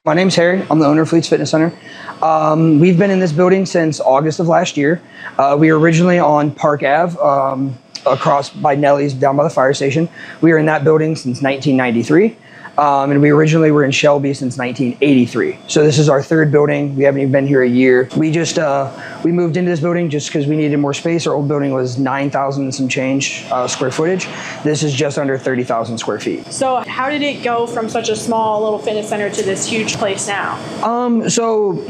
My name's Harry. I'm the owner of Fleets Fitness Center. We've been in this building since August of last year. We were originally on Park Ave, across by Nellie's, down by the fire station. We were in that building since 1993. And we originally were in Shelby since 1983. So this is our third building. We haven't even been here a year. We just, we moved into this building just because we needed more space. Our old building was 9,000 and some change square footage. This is just under 30,000 square feet. So how did it go from such a small little fitness center to this huge place now? So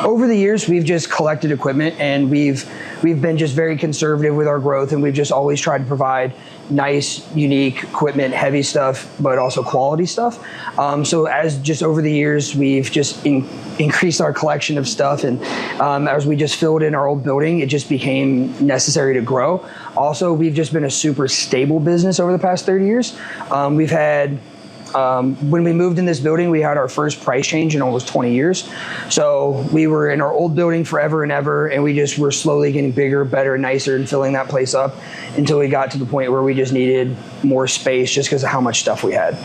over the years, we've just collected equipment, and we've been just very conservative with our growth, and we've just always tried to provide nice, unique equipment, heavy stuff, but also quality stuff. So as just over the years, we've just increased our collection of stuff, and as we just filled in our old building, it just became necessary to grow. Also, we've just been a super stable business over the past 30 years. We've had when we moved in this building, we had our first price change in almost 20 years. So we were in our old building forever and ever, and we just were slowly getting bigger, better, nicer, and filling that place up until we got to the point where we just needed more space just because of how much stuff we had.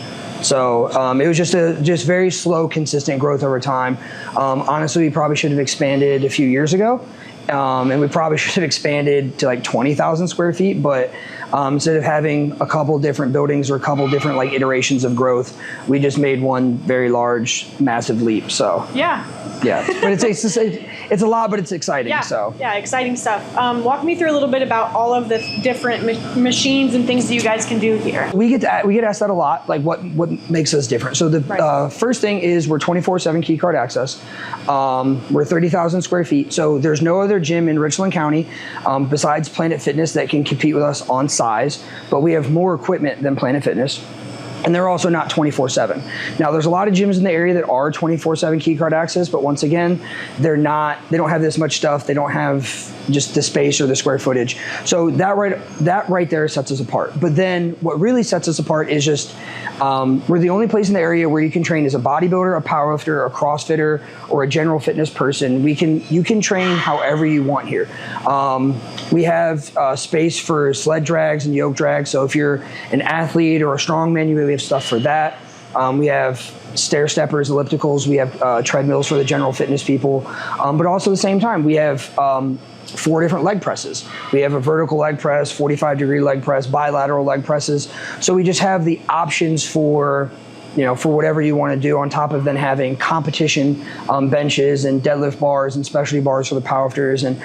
So it was just very slow, consistent growth over time. Honestly, we probably should have expanded a few years ago. And we probably should have expanded to like 20,000 square feet, but instead of having a couple different buildings or a couple different like iterations of growth, we just made one very large, massive leap. So yeah, but it's a lot, but it's exciting. Yeah, so yeah, exciting stuff. Walk me through a little bit about all of the different machines and things that you guys can do here. We get asked that a lot, like what makes us different. So the first thing is we're 24/7 key card access. We're 30,000 square feet, so there's no other gym in Richland County besides Planet Fitness that can compete with us on size, but we have more equipment than Planet Fitness. And they're also not 24/7. Now, there's a lot of gyms in the area that are 24/7 key card access, but once again, they don't have this much stuff. They don't have just the space or the square footage. So that right there sets us apart. But then what really sets us apart is just we're the only place in the area where you can train as a bodybuilder, a powerlifter, a CrossFitter, or a general fitness person. You can train however you want here. We have space for sled drags and yoke drags. So if you're an athlete or a strongman, we have stuff for that. We have stair steppers, ellipticals. We have treadmills for the general fitness people. But also at the same time, we have 4 different leg presses. We have a vertical leg press, 45-degree leg press, bilateral leg presses. So we just have the options for whatever you want to do, on top of then having competition benches and deadlift bars and specialty bars for the powerlifters. And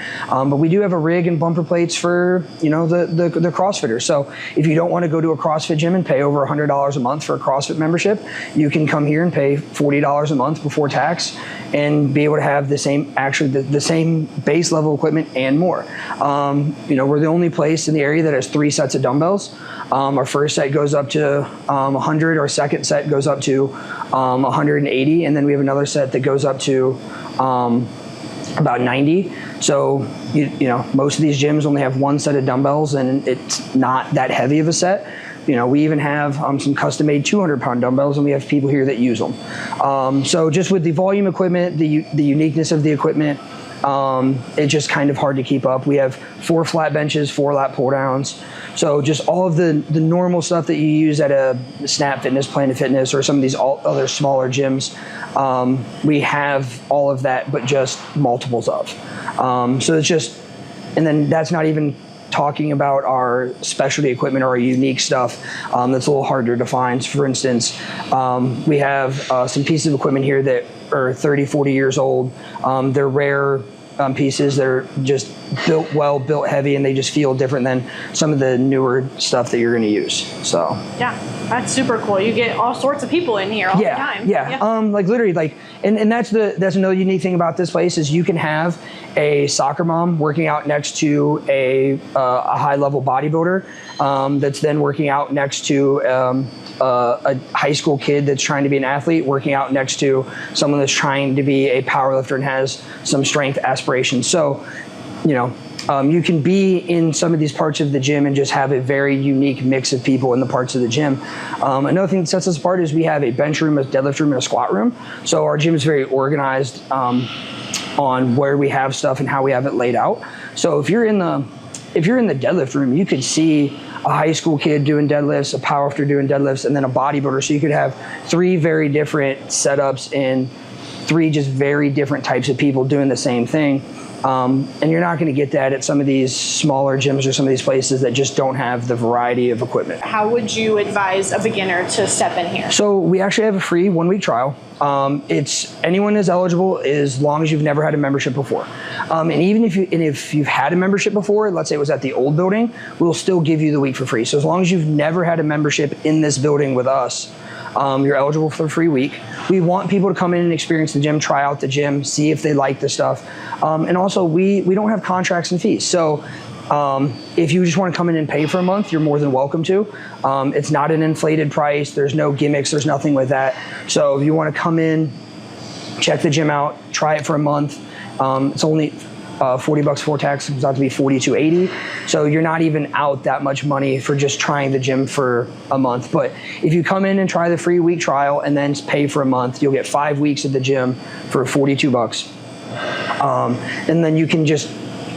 but we do have a rig and bumper plates for the CrossFitters. So if you don't want to go to a CrossFit gym and pay over $100 a month for a CrossFit membership, you can come here and pay $40 a month before tax and be able to have the same base level equipment and more. We're the only place in the area that has 3 sets of dumbbells. Our first set goes up to 100. Our second set goes up to 180, and then we have another set that goes up to about 90. So most of these gyms only have 1 set of dumbbells, and it's not that heavy of a set. We even have some custom-made 200-pound dumbbells, and we have people here that use them. So just with the volume equipment, the uniqueness of the equipment, it's just kind of hard to keep up. We have 4 flat benches, 4 lat pull downs. So just all of the normal stuff that you use at a Snap Fitness, Planet Fitness, or some of these other smaller gyms, we have all of that, but just multiples of. So it's just, and then that's not even talking about our specialty equipment or our unique stuff that's a little harder to find. So for instance, we have some pieces of equipment here that are 30, 40 years old. They're rare pieces. They're just built well, built heavy, and they just feel different than some of the newer stuff that you're going to use. So yeah, that's super cool. You get all sorts of people in here all the time. Yeah. Like literally, and that's another unique thing about this place is you can have a soccer mom working out next to a high level bodybuilder that's then working out next to a high school kid that's trying to be an athlete, working out next to someone that's trying to be a powerlifter and has some strength aspirations. So, you can be in some of these parts of the gym and just have a very unique mix of people in the parts of the gym. Another thing that sets us apart is we have a bench room, a deadlift room, and a squat room. So our gym is very organized on where we have stuff and how we have it laid out. So if you're in the deadlift room, you could see a high school kid doing deadlifts, a powerlifter doing deadlifts, and then a bodybuilder. So you could have 3 very different setups and 3 just very different types of people doing the same thing. And you're not going to get that at some of these smaller gyms or some of these places that just don't have the variety of equipment. How would you advise a beginner to step in here? So we actually have a free 1-week trial. Anyone is eligible as long as you've never had a membership before. And even if you've had a membership before, let's say it was at the old building, we'll still give you the week for free. So as long as you've never had a membership in this building with us, you're eligible for a free week. We want people to come in and experience the gym, try out the gym, see if they like the stuff. And also we don't have contracts and fees. So if you just want to come in and pay for a month, you're more than welcome to. It's not an inflated price. There's no gimmicks. There's nothing with that. So if you want to come in, check the gym out, try it for a month. It's only $40 before tax. It comes out to be $42.80. So you're not even out that much money for just trying the gym for a month. But if you come in and try the free week trial and then pay for a month, you'll get 5 weeks at the gym for $42. And then you can just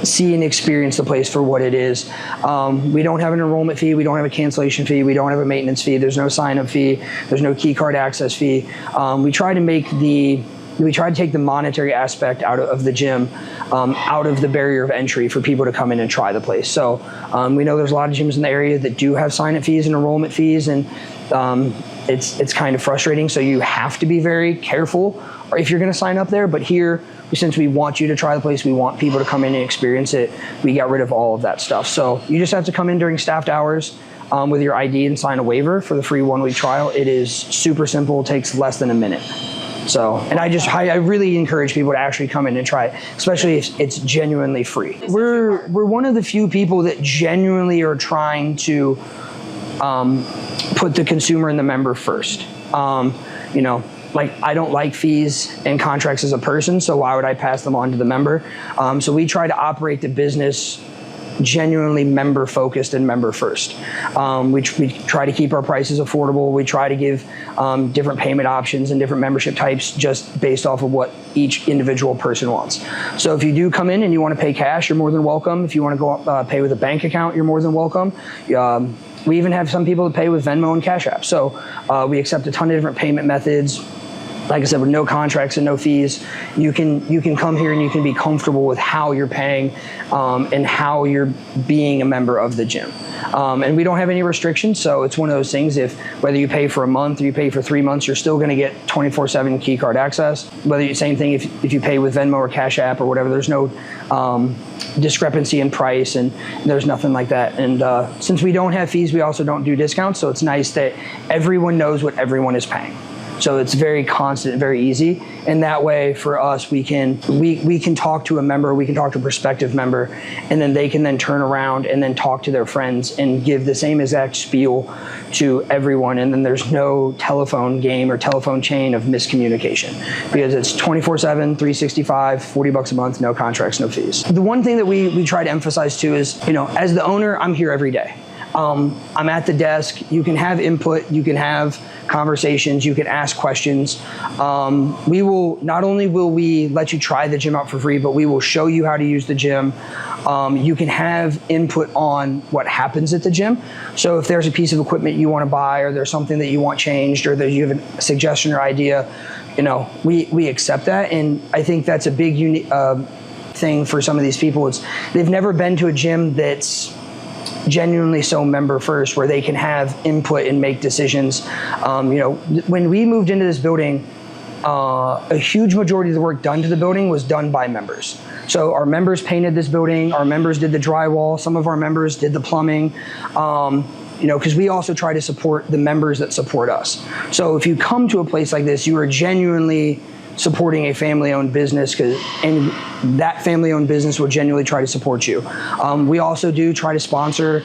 see and experience the place for what it is. We don't have an enrollment fee. We don't have a cancellation fee. We don't have a maintenance fee. There's no sign-up fee. There's no key card access fee. We try to take the monetary aspect out of the gym, out of the barrier of entry for people to come in and try the place. So we know there's a lot of gyms in the area that do have sign-up fees and enrollment fees, and it's kind of frustrating. So you have to be very careful if you're going to sign up there. But here, since we want you to try the place, we want people to come in and experience it, we got rid of all of that stuff. So you just have to come in during staffed hours with your ID and sign a waiver for the free 1-week trial. It is super simple. It takes less than a minute. So, and I really encourage people to actually come in and try it, especially if it's genuinely free. We're one of the few people that genuinely are trying to put the consumer and the member first. Like, I don't like fees and contracts as a person, so why would I pass them on to the member? So we try to operate the business genuinely member focused and member first. We try to keep our prices affordable. We try to give different payment options and different membership types just based off of what each individual person wants. So if you do come in and you want to pay cash, you're more than welcome. If you want to go pay with a bank account, you're more than welcome. We even have some people that pay with Venmo and Cash App. So we accept a ton of different payment methods. Like I said, with no contracts and no fees, you can come here and you can be comfortable with how you're paying and how you're being a member of the gym. And we don't have any restrictions, so it's one of those things. If whether you pay for a month or you pay for 3 months, you're still going to get 24/7 key card access. Same thing if you pay with Venmo or Cash App or whatever. There's no discrepancy in price, and there's nothing like that. And since we don't have fees, we also don't do discounts. So it's nice that everyone knows what everyone is paying. So it's very constant, very easy. And that way for us, we can talk to a member, we can talk to a prospective member, and then they can then turn around and then talk to their friends and give the same exact spiel to everyone. And then there's no telephone game or telephone chain of miscommunication, because it's 24/7, 365, $40 a month, no contracts, no fees. The one thing that we try to emphasize too is, as the owner, I'm here every day. I'm at the desk. You can have input, you can have conversations, you can ask questions. Not only will we let you try the gym out for free, but we will show you how to use the gym. You can have input on what happens at the gym. So if there's a piece of equipment you want to buy, or there's something that you want changed, or that you have a suggestion or idea, we accept that. And I think that's a big thing for some of these people. They've never been to a gym that's genuinely so member first, where they can have input and make decisions. When we moved into this building, a huge majority of the work done to the building was done by members. So our members painted this building, our members did the drywall, some of our members did the plumbing, because we also try to support the members that support us. So if you come to a place like this, you are genuinely supporting a family-owned business, and that family-owned business will genuinely try to support you. We also do try to sponsor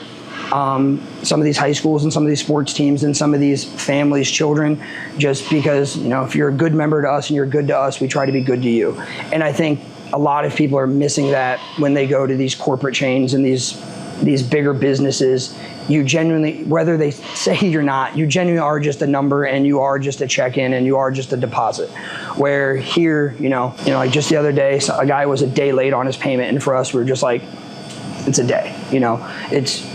some of these high schools and some of these sports teams and some of these families' children, just because, if you're a good member to us and you're good to us, we try to be good to you. And I think a lot of people are missing that when they go to these corporate chains and these bigger businesses. You genuinely, whether they say you're not, you genuinely are just a number, and you are just a check-in, and you are just a deposit. Where here, like just the other day, a guy was a day late on his payment, and for us, we were just like, it's a day. You know,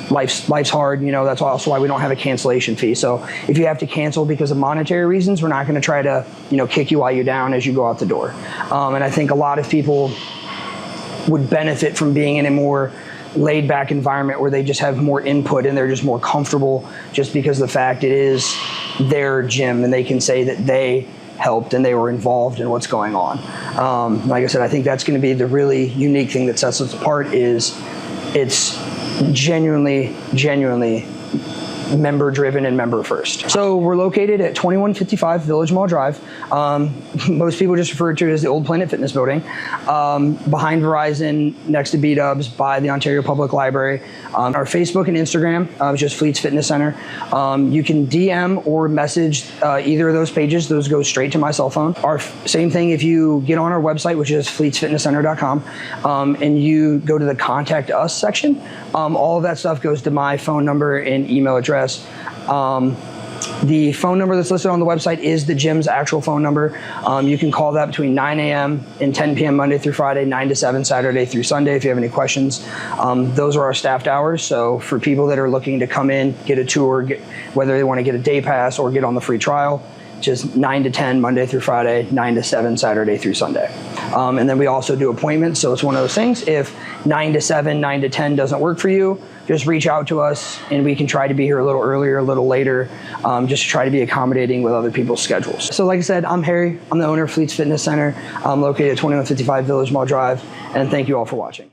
life's hard. You know, that's also why we don't have a cancellation fee. So if you have to cancel because of monetary reasons, we're not going to try to, you know, kick you while you're down as you go out the door. And I think a lot of people would benefit from being in a more laid back environment where they just have more input and they're just more comfortable, just because of the fact it is their gym and they can say that they helped and they were involved in what's going on. Like I said, I think that's going to be the really unique thing that sets us apart, is it's genuinely member driven and member first. So we're located at 2155 Village Mall Drive. Most people just refer to it as the old Planet Fitness building, behind Verizon, next to B-Dubs, by the Ontario Public Library. Our Facebook and Instagram is just Fleets Fitness Center. You can DM or message either of those pages. Those go straight to my cell phone. Same thing if you get on our website, which is fleetsfitnesscenter.com, and you go to the Contact Us section. All of that stuff goes to my phone number and email address. The phone number that's listed on the website is the gym's actual phone number. You can call that between 9 a.m. and 10 p.m. Monday through Friday, 9 to 7 Saturday through Sunday if you have any questions. Those are our staffed hours. So for people that are looking to come in, get a tour, whether they want to get a day pass or get on the free trial, just 9 to 10 Monday through Friday, 9 to 7 Saturday through Sunday. And then we also do appointments. So it's one of those things. If 9 to 7, 9 to 10 doesn't work for you, just reach out to us and we can try to be here a little earlier, a little later, just to try to be accommodating with other people's schedules. So like I said, I'm Harry. I'm the owner of Fleets Fitness Center. I'm located at 2155 Village Mall Drive. And thank you all for watching.